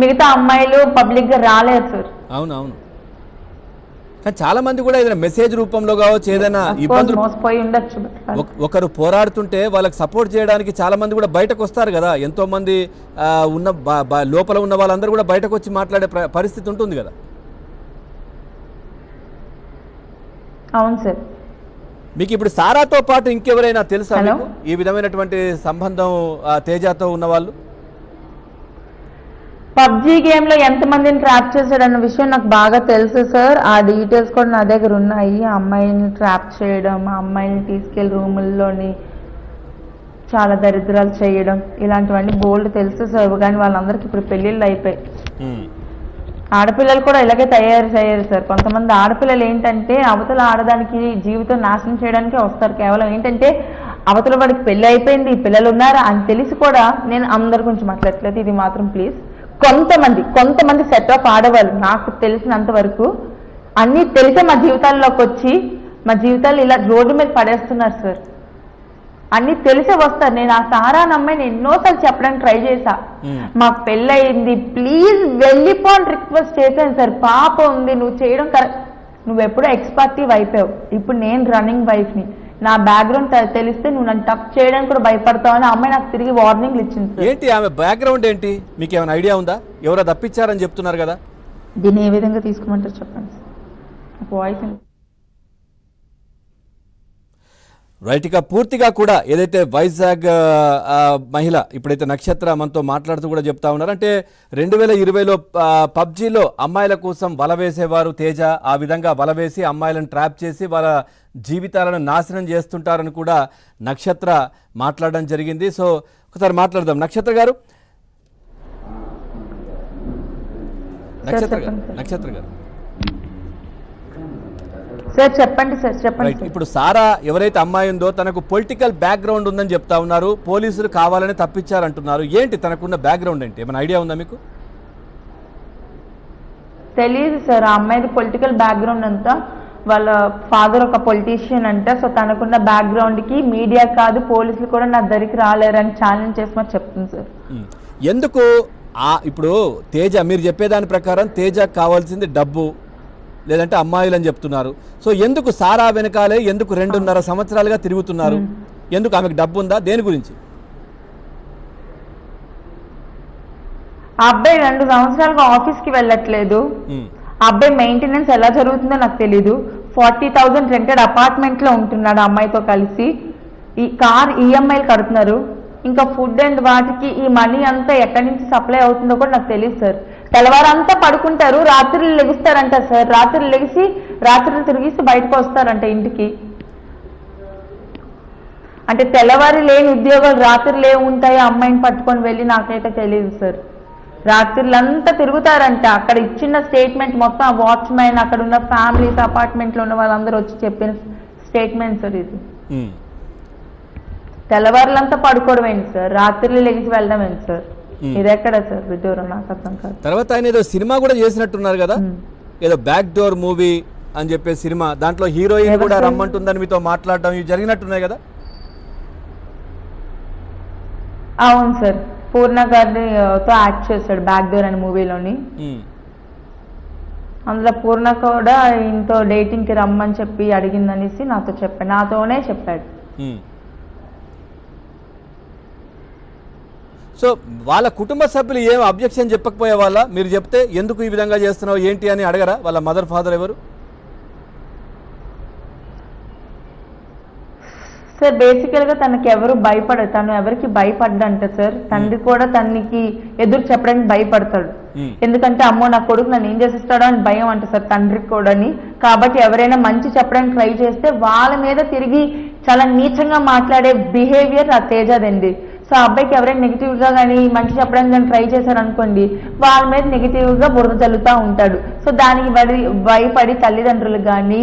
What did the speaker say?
మిగతా అమ్మాయిలు పబ్లిక్ గా రాలేదు సార్. అవునవును, కానీ చాలా మంది కూడా ఏదైనా మెసేజ్ రూపంలో కావచ్చు, ఏదైనా ఇబ్బందులు మోసపోయి ఉండొచ్చు. ఒకరు పోరాడుతుంటే వాళ్ళకి సపోర్ట్ చేయడానికి చాలా మంది కూడా బయటకు వస్తారు కదా. ఎంతో మంది ఉన్న లోపల ఉన్న వాళ్ళందరూ కూడా బయటకు వచ్చి మాట్లాడే పరిస్థితి ఉంటుంది కదా. అవును సార్. మీకు ఇప్పుడు సారాతో పాటు ఇంకెవరైనా తెలుసా మీకు ఈ విధమైనటువంటి సంబంధం తేజతో ఉన్న వాళ్ళు? పబ్జీ గేమ్ లో ఎంతమందిని ట్రాప్ చేశాడన్న విషయం నాకు బాగా తెలుసు సార్. ఆ డీటెయిల్స్ కూడా నా దగ్గర ఉన్నాయి. ఆ అమ్మాయిని ట్రాప్ చేయడం, ఆ అమ్మాయిని తీసుకెళ్లి రూముల్లోని చాలా దరిద్రాలు చేయడం, ఇలాంటివన్నీ బోల్డ్ తెలుసు సార్. కానీ వాళ్ళందరికీ ఇప్పుడు పెళ్లిళ్ళు అయిపోయి ఆడపిల్లలు కూడా ఇలాగే తయారయ్యారు సార్. కొంతమంది ఆడపిల్లలు ఏంటంటే అవతల ఆడదానికి జీవితం నాశనం చేయడానికే వస్తారు. కేవలం ఏంటంటే అవతల వాడికి పెళ్లి అయిపోయింది, పిల్లలు ఉన్నారా అని తెలిసి కూడా, నేను అందరి గురించి మాట్లాడట్లేదు, ఇది మాత్రం ప్లీజ్, కొంతమంది సెట్ ఆఫ్ ఆడవాళ్ళు నాకు తెలిసినంత వరకు అన్నీ తెలిసే మా జీవితాల్లోకి వచ్చి మా జీవితాలు ఇలా రోడ్డు మీద పడేస్తున్నారు సార్. అన్ని తెలిసే వస్తారు. నేను ఆ సారా నమ్మాయిని ఎన్నోసార్లు చెప్పడానికి ట్రై చేశా. మాకు పెళ్ళయింది, ప్లీజ్ వెళ్ళిపో అని రిక్వెస్ట్ చేశాను సార్. పాప ఉంది, నువ్వు చేయడం కరెక్ట్, నువ్వు ఎప్పుడో ఎక్స్పర్టివ్ అయిపోయావు, ఇప్పుడు నేను రన్నింగ్ వైఫ్ని, నా బ్యాక్గ్రౌండ్ తెలిస్తే నువ్వు నన్ను టచ్ చేయడానికి కూడా భయపడతావు అని అమ్మాయి నాకు తిరిగి వార్నింగ్లు ఇచ్చింది. ఏంటి ఆమె బ్యాక్గ్రౌండ్ ఏంటి, మీకు ఏమైనా ఐడియా ఉందా? ఎవరో తప్పించారని చెప్తున్నారు కదా, దీన్ని ఏ విధంగా తీసుకోమంటారు చెప్పండి సార్. Voice right. ఇక పూర్తిగా కూడా ఏదైతే వైజాగ్ మహిళ ఇప్పుడైతే నక్షత్ర మనతో మాట్లాడుతూ కూడా చెప్తా ఉన్నారు, అంటే 2020లో పబ్జీలో అమ్మాయిల కోసం వల వేసేవారు తేజ, ఆ విధంగా వల వేసి అమ్మాయిలను ట్రాప్ చేసి వాళ్ళ జీవితాలను నాశనం చేస్తుంటారని కూడా నక్షత్ర మాట్లాడడం జరిగింది. సో ఒకసారి మాట్లాడదాం. నక్షత్ర గారు, నక్షత్ర గారు సార్ చెప్పండి సార్, చెప్పండి. ఇప్పుడు సారా ఎవరైతే అమ్మాయి ఉందో తనకు పొలిటికల్ బ్యాక్గ్రౌండ్ ఉందని చెప్తా ఉన్నారు, పోలీసులు కావాలని తప్పించారంటున్నారు. ఏంటి తనకున్న బ్యాక్గ్రౌండ్ ఏంటి, ఏమైనా ఐడియా ఉందా మీకు? తెలియదు సార్. ఆ అమ్మాయిది పొలిటికల్ బ్యాక్గ్రౌండ్ అంతా, వాళ్ళ ఫాదర్ ఒక పొలిటీషియన్ అంట. సో తనకున్న బ్యాక్గ్రౌండ్కి మీడియా కాదు పోలీసులు కూడా నా దగ్గరికి రాలేరని ఛాలెంజ్ చేసి చెప్తుంది సార్. ఎందుకు ఇప్పుడు తేజ, మీరు చెప్పేదాని ప్రకారం తేజ కావాల్సింది డబ్బు లేదంటే అమ్మాయిలు అని చెప్తున్నారు. సో ఎందుకు సారా వెనకాలే ఎందుకు 2.5 సంవత్సరాలుగా తిరుగుతున్నారు? ఎందుకు ఆమెకు డబ్బు ఉందా, దేని గురించి? ఆ అబ్బాయి 2 సంవత్సరాలుగా ఆఫీస్కి వెళ్ళట్లేదు. ఆ అబ్బాయి మెయింటెనెన్స్ ఎలా జరుగుతుందో నాకు తెలీదు. 40,000 రెంటెడ్ అపార్ట్మెంట్ లో ఉంటున్నాడు అమ్మాయితో కలిసి. ఈ కార్ ఈఎంఐలు కడుతున్నారు. ఇంకా ఫుడ్ అండ్ వాటికి ఈ మనీ అంతా ఎక్కడి నుంచి సప్లై అవుతుందో కూడా నాకు తెలియదు సార్. తెల్లవారంతా పడుకుంటారు, రాత్రులు లెగుస్తారంట సార్. రాత్రులు లెగిసి రాత్రులు తిరిగిసి బయటకు వస్తారంట ఇంటికి. అంటే తెల్లవారి లేని ఉద్యోగాలు రాత్రులు ఏమి ఉంటాయో అమ్మాయిని పట్టుకొని వెళ్ళి నాకైతే తెలియదు సార్. రాత్రులంతా తిరుగుతారంట. అక్కడ ఇచ్చిన స్టేట్మెంట్ మొత్తం ఆ వాచ్మెన్, అక్కడ ఉన్న ఫ్యామిలీస్, అపార్ట్మెంట్లో ఉన్న వాళ్ళందరూ వచ్చి చెప్పిన స్టేట్మెంట్ సార్ ఇది. తెల్లవారులంతా పడుకోవడం ఏంటి సార్, రాత్రులు లెగిసి వెళ్ళడం ఏంటి సార్, ఇది ఎక్కడ సార్ విదూరం, నాకు అర్థం కాదు. తర్వాత ఆయన ఏదో సినిమా కూడా చేసినట్టున్నారు కదా, ఏదో బ్యాక్ డోర్ మూవీ అని చెప్పే సినిమా, దాంట్లో హీరోయిన్ కూడా రమ్మంటుందని మీతో మాట్లాడడం ఇవి జరిగినట్టున్నాయి కదా? అవును సార్, పూర్ణ గారితో యాక్ట్ చేశాడు బ్యాక్ డోర్ అనే మూవీలోని. అందులో పూర్ణ కూడా ఇంతో డేటింగ్కి రమ్మని చెప్పి అడిగిందనేసి నాతో చెప్పాడు, నాతోనే చెప్పాడు. సో వాళ్ళ కుటుంబ సభ్యులు ఏం అబ్జెక్షన్ చెప్పకపోయే వాళ్ళ, మీరు చెప్తే ఎందుకు ఈ విధంగా చేస్తున్నావు ఏంటి అని అడగరా వాళ్ళ మదర్ ఫాదర్ ఎవరు? సార్ బేసికల్గా తనకి ఎవరు భయపడరు, తను ఎవరికి భయపడ్డంట సార్. తండ్రి కూడా తనకి ఎదురు చెప్పడానికి భయపడతాడు. ఎందుకంటే అమ్మో నా కొడుకు నన్ను ఏం చేసిస్తాడో అని భయం అంట సార్ తండ్రికి కూడాని. కాబట్టి ఎవరైనా మంచి చెప్పడానికి ట్రై చేస్తే వాళ్ళ మీద తిరిగి చాలా నీచంగా మాట్లాడే బిహేవియర్ ఆ తేజదండి. సో ఆ అబ్బాయికి ఎవరైనా నెగిటివ్గా కానీ మంచి చెప్పడానికి కానీ ట్రై చేశారనుకోండి, వాళ్ళ మీద నెగిటివ్గా బురద చల్లుతూ ఉంటాడు. సో దానికి భయపడి తల్లిదండ్రులు కానీ